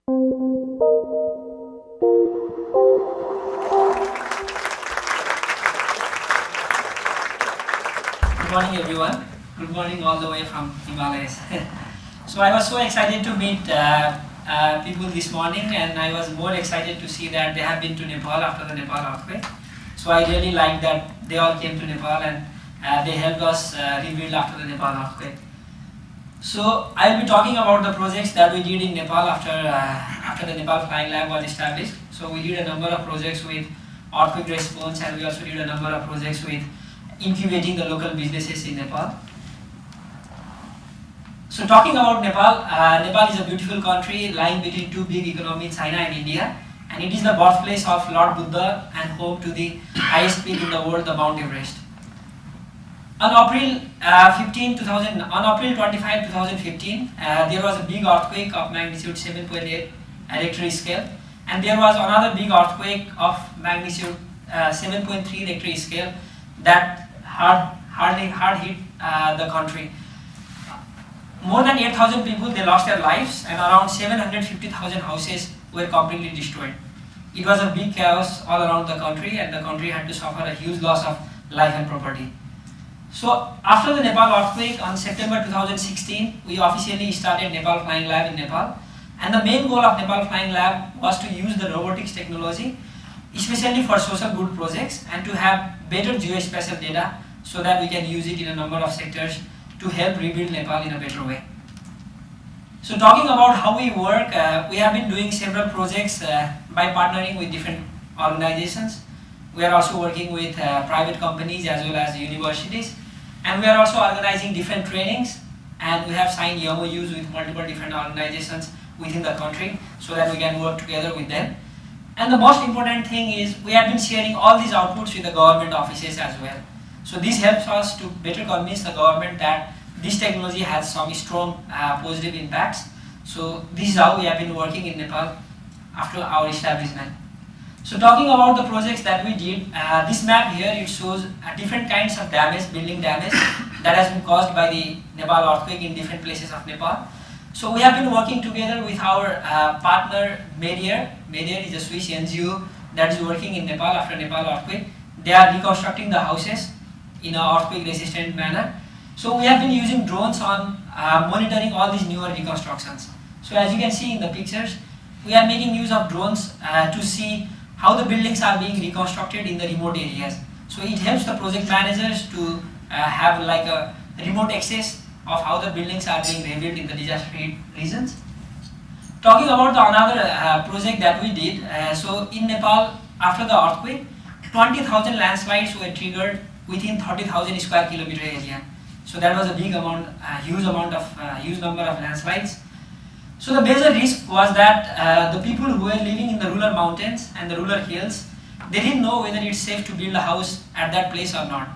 Good morning, everyone. Good morning all the way from Himalayas. So I was so excited to meet people this morning, and I was more excited to see that they have been to Nepal after the Nepal earthquake. So I really like that they all came to Nepal and they helped us rebuild after the Nepal earthquake. So I will be talking about the projects that we did in Nepal after the Nepal Flying Lab was established. So we did a number of projects with earthquake response, and we also did a number of projects with incubating the local businesses in Nepal. So talking about Nepal, Nepal is a beautiful country lying between two big economies, China and India, and it is the birthplace of Lord Buddha and home to the highest peak in the world, the Mount Everest. On April 25, 2015, there was a big earthquake of magnitude 7.8 Richter scale, and there was another big earthquake of magnitude 7.3 Richter scale that hard hit the country. More than 8,000 people, they lost their lives, and around 750,000 houses were completely destroyed. It was a big chaos all around the country, and the country had to suffer a huge loss of life and property. So after the Nepal earthquake on September 2016, we officially started Nepal Flying Lab in Nepal. And the main goal of Nepal Flying Lab was to use the robotics technology, especially for social good projects, and to have better geospatial data so that we can use it in a number of sectors to help rebuild Nepal in a better way. So talking about how we work, we have been doing several projects by partnering with different organizations. We are also working with private companies as well as universities, and we are also organizing different trainings, and we have signed MOUs with multiple different organizations within the country so that we can work together with them. And the most important thing is we have been sharing all these outputs with the government offices as well. So this helps us to better convince the government that this technology has some strong positive impacts. So this is how we have been working in Nepal after our establishment. So talking about the projects that we did, this map here, it shows different kinds of damage, building damage that has been caused by the Nepal earthquake in different places of Nepal. So we have been working together with our partner Medier. Medier is a Swiss NGO that is working in Nepal after Nepal earthquake. They are reconstructing the houses in an earthquake resistant manner. So we have been using drones on monitoring all these newer reconstructions. So as you can see in the pictures, we are making use of drones to see how the buildings are being reconstructed in the remote areas. So it helps the project managers to have like a remote access of how the buildings are being rebuilt in the disaster hit regions. Talking about the another project that we did, so in Nepal after the earthquake, 20,000 landslides were triggered within 30,000 square kilometer area. So that was a big amount, huge number of landslides. So the major risk was that the people who were living in the rural mountains and the rural hills, they didn't know whether it's safe to build a house at that place or not,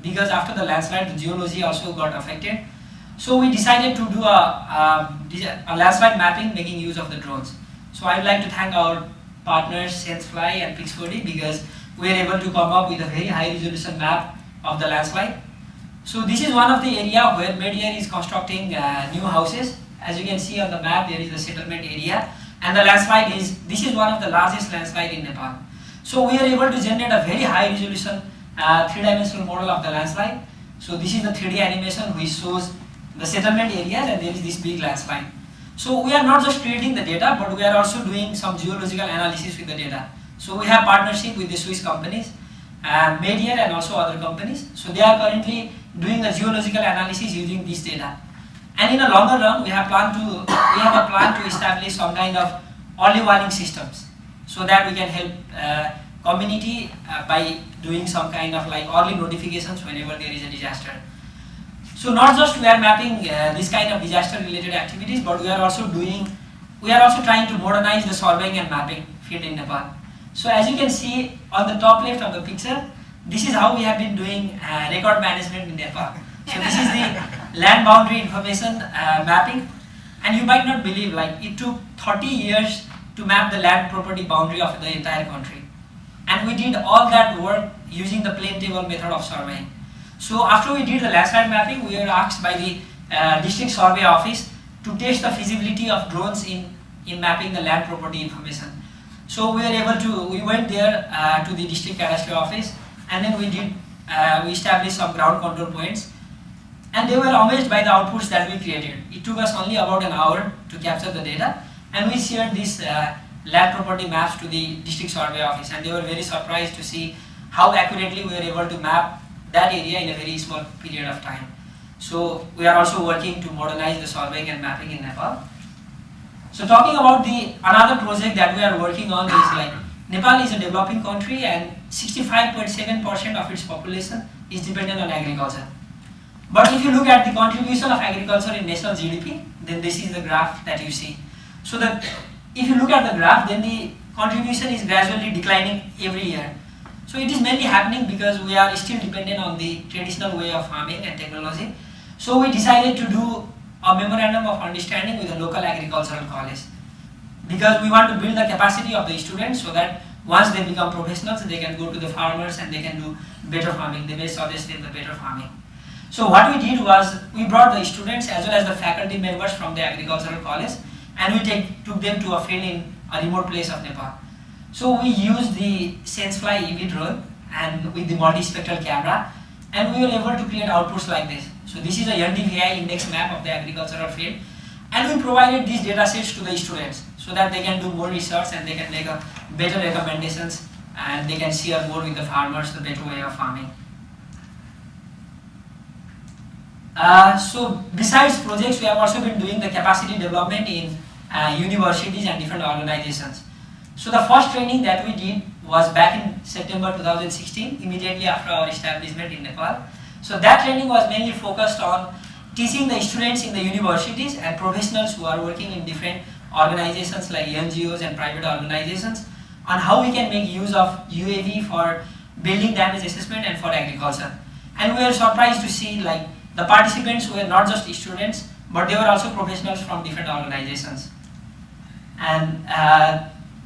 because after the landslide, the geology also got affected. So we decided to do a landslide mapping, making use of the drones. So I would like to thank our partners SenseFly and Pixbody, because we were able to come up with a very high resolution map of the landslide. So this is one of the area where Medier is constructing new houses. As you can see on the map, there is the settlement area, and the landslide this is one of the largest landslide in Nepal. So we are able to generate a very high resolution 3-dimensional model of the landslide. So this is the 3D animation which shows the settlement areas, and there is this big landslide. So we are not just creating the data, but we are also doing some geological analysis with the data. So we have partnership with the Swiss companies, Medier and also other companies. So they are currently doing the geological analysis using this data. And in a longer run, we have a plan to establish some kind of early warning systems, so that we can help community by doing some kind of like early notifications whenever there is a disaster. So not just we are mapping this kind of disaster related activities, but we are also trying to modernize the surveying and mapping field in Nepal. So as you can see on the top left of the picture, this is how we have been doing record management in Nepal. So this is the land boundary information mapping, and you might not believe, like, it took 30 years to map the land property boundary of the entire country, and we did all that work using the plain table method of surveying. So after we did the landslide mapping, we were asked by the district survey office to test the feasibility of drones in in mapping the land property information. So we went there to the district cadastre office, and then we established some ground control points, and they were amazed by the outputs that we created. It took us only about an hour to capture the data, and we shared these land property maps to the district survey office, and they were very surprised to see how accurately we were able to map that area in a very small period of time. So we are also working to modernize the surveying and mapping in Nepal. So talking about another project that we are working on is like Nepal is a developing country, and 65.7% of its population is dependent on agriculture. But if you look at the contribution of agriculture in national GDP, then this is the graph that you see. So that if you look at the graph, then the contribution is gradually declining every year. So it is mainly happening because we are still dependent on the traditional way of farming and technology. So we decided to do a memorandum of understanding with a local agricultural college, because we want to build the capacity of the students so that once they become professionals, they can go to the farmers and they can do better farming. They may suggest them the better farming. So what we did was we brought the students as well as the faculty members from the agricultural college, and we took them to a field in a remote place of Nepal. So we used the SenseFly EV drone and with the multispectral camera, and we were able to create outputs like this. So this is a NDVI index map of the agricultural field, and we provided these data sets to the students so that they can do more research and they can make a better recommendations, and they can share more with the farmers the better way of farming. So besides projects, we have also been doing the capacity development in universities and different organizations. So the first training that we did was back in September 2016, immediately after our establishment in Nepal. So that training was mainly focused on teaching the students in the universities and professionals who are working in different organizations like NGOs and private organizations on how we can make use of UAV for building damage assessment and for agriculture. And we were surprised to see like the participants were not just students, but they were also professionals from different organizations. And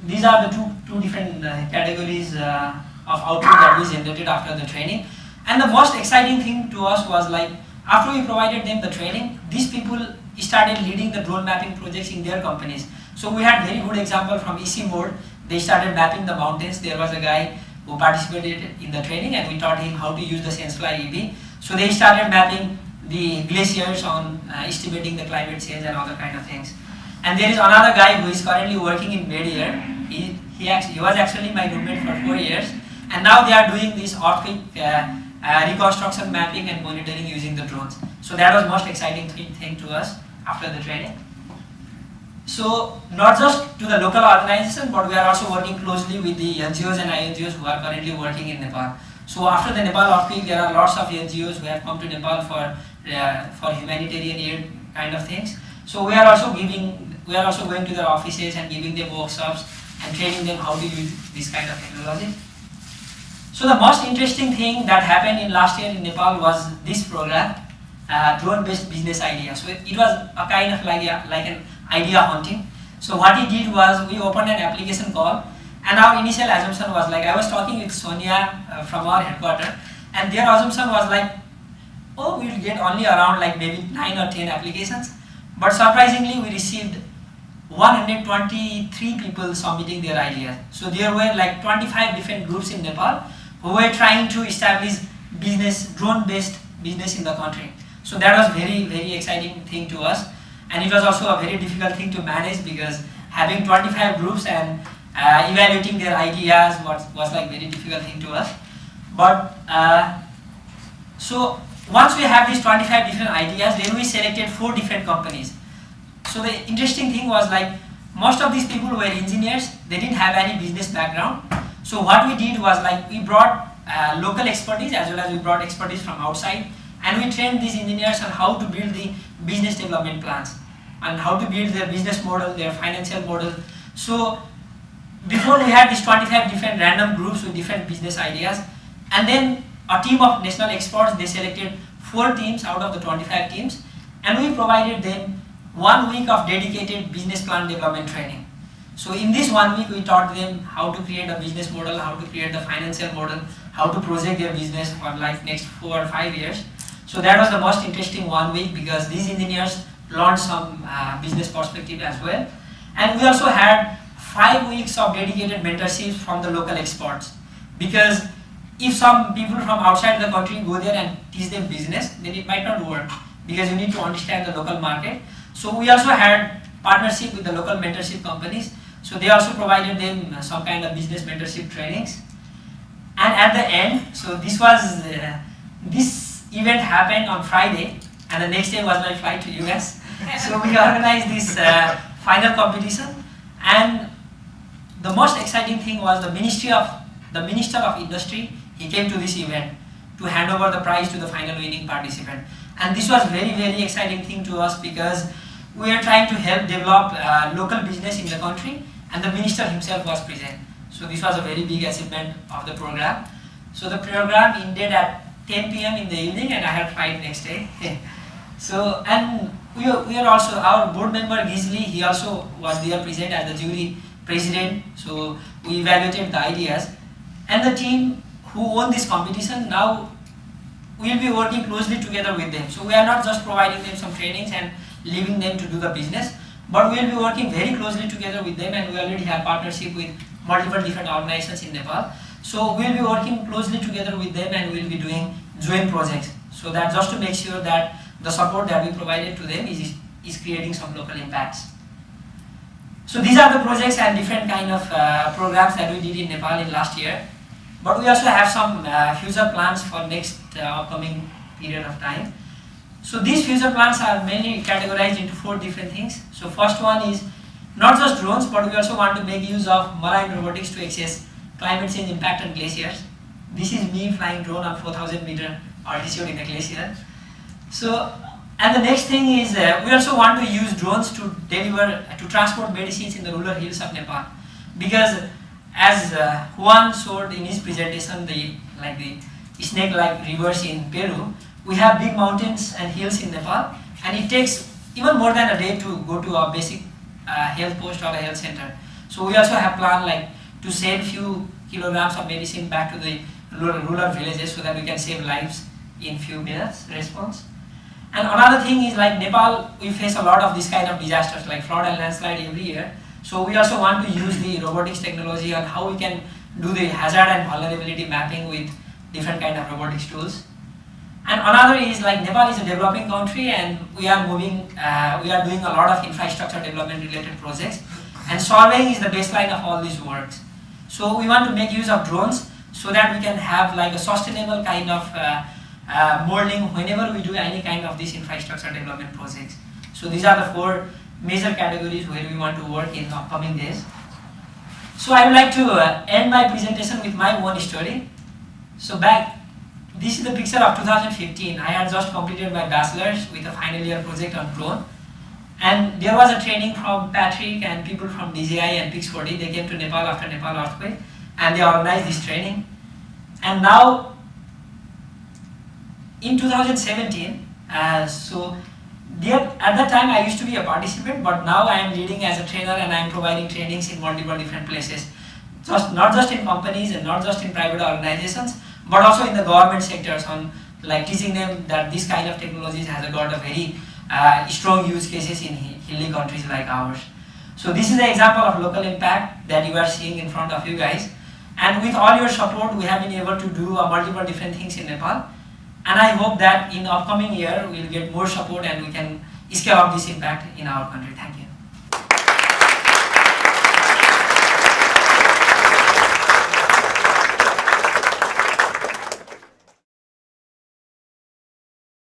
these are the two different categories of output that we generated after the training. And the most exciting thing to us was like after we provided them the training, these people started leading the drone mapping projects in their companies. So we had very good example from EC mode. They started mapping the mountains. There was a guy who participated in the training, and we taught him how to use the SenseFly EV. So they started mapping the glaciers on estimating the climate change and other kind of things. And there is another guy who is currently working in Medeer. He was actually my roommate for 4 years, and now they are doing this earthquake reconstruction mapping and monitoring using the drones. So that was most exciting thing to us after the training. So not just to the local organization, but we are also working closely with the NGOs and INGOs who are currently working in Nepal. So after the Nepal earthquake, there are lots of NGOs who have come to Nepal for humanitarian aid kind of things. So we are also going to their offices and giving them workshops and training them how to use this kind of technology. So the most interesting thing that happened in last year in Nepal was this program, drone-based business idea. So it was a kind of like an idea hunting. So what he did was we opened an application call, and our initial assumption was like, I was talking with Sonia from our headquarters, and their assumption was like, oh, we'll get only around like maybe 9 or 10 applications. But surprisingly, we received 123 people submitting their ideas. So there were like 25 different groups in Nepal who were trying to establish drone-based business in the country. So that was very, very exciting thing to us. And it was also a very difficult thing to manage, because having 25 groups and evaluating their ideas was like very difficult thing to us. But so once we have these 25 different ideas, then we selected 4 different companies. So the interesting thing was like most of these people were engineers. They didn't have any business background. So what we did was like we brought local expertise as well as we brought expertise from outside, and we trained these engineers on how to build the business development plans and how to build their business model, their financial model. So before we had these 25 different random groups with different business ideas, and then a team of national experts, they selected 4 teams out of the 25 teams, and we provided them 1 week of dedicated business plan development training. So in this 1 week, we taught them how to create a business model, how to create the financial model, how to project their business for like next 4 or 5 years. So that was the most interesting 1 week, because these engineers learned some business perspective as well. And we also had 5 weeks of dedicated mentorship from the local experts, because if some people from outside the country go there and teach them business, then it might not work, because you need to understand the local market. So we also had partnership with the local mentorship companies, so they also provided them some kind of business mentorship trainings. And at the end, so this event happened on Friday, and the next day was my flight to US. So we organized this final competition, and the most exciting thing was the Minister of Industry. He came to this event to hand over the prize to the final winning participant. And this was very, very exciting thing to us, because we are trying to help develop local business in the country, and the minister himself was present. So this was a very big achievement of the program. So the program ended at 10 p.m. in the evening, and I had flight next day. So, and we are also, our board member Gizli, he also was there present as the jury president. So we evaluated the ideas, and the team who won this competition, now we will be working closely together with them. So we are not just providing them some trainings and leaving them to do the business, but we will be working very closely together with them, and we already have partnership with multiple different organizations in Nepal. So we will be working closely together with them, and we will be doing joint projects, so that just to make sure that the support that we provided to them is creating some local impacts. So these are the projects and different kind of programs that we did in Nepal in last year. But we also have some future plans for next upcoming period of time. So these future plans are mainly categorized into 4 different things. So first one is not just drones, but we also want to make use of marine robotics to assess climate change impact on glaciers. This is me flying drone on 4,000 meter altitude in a glacier. So, and the next thing is we also want to use drones to transport medicines in the rural hills of Nepal, because as Juan showed in his presentation, the snake-like rivers in Peru, we have big mountains and hills in Nepal, and it takes even more than a day to go to a basic health post or a health center. So we also have planned to send few kilograms of medicine back to the rural villages, so that we can save lives in few minutes response. And another thing is, like Nepal, we face a lot of this kind of disasters like flood and landslide every year. So we also want to use the robotics technology on how we can do the hazard and vulnerability mapping with different kind of robotics tools. And another is, like, Nepal is a developing country, and we are doing a lot of infrastructure development related projects, and surveying is the baseline of all these works. So we want to make use of drones so that we can have like a sustainable kind of modeling whenever we do any kind of these infrastructure development projects. So these are the 4 major categories where we want to work in upcoming days. So I would like to end my presentation with my own story. So this is the picture of 2015. I had just completed my bachelor's with a final year project on drone. And there was a training from Patrick and people from DJI and Pix4D. They came to Nepal after Nepal earthquake, and they organized this training. And now, in 2017, at that time I used to be a participant, but now I am leading as a trainer, and I am providing trainings in multiple different places. Not just in companies and not just in private organizations, but also in the government sectors, on like teaching them that this kind of technologies has got a very strong use cases in hilly countries like ours. So this is the example of local impact that you are seeing in front of you guys. And with all your support, we have been able to do multiple different things in Nepal. And I hope that in upcoming year, we'll get more support and we can scale up this impact in our country. Thank you.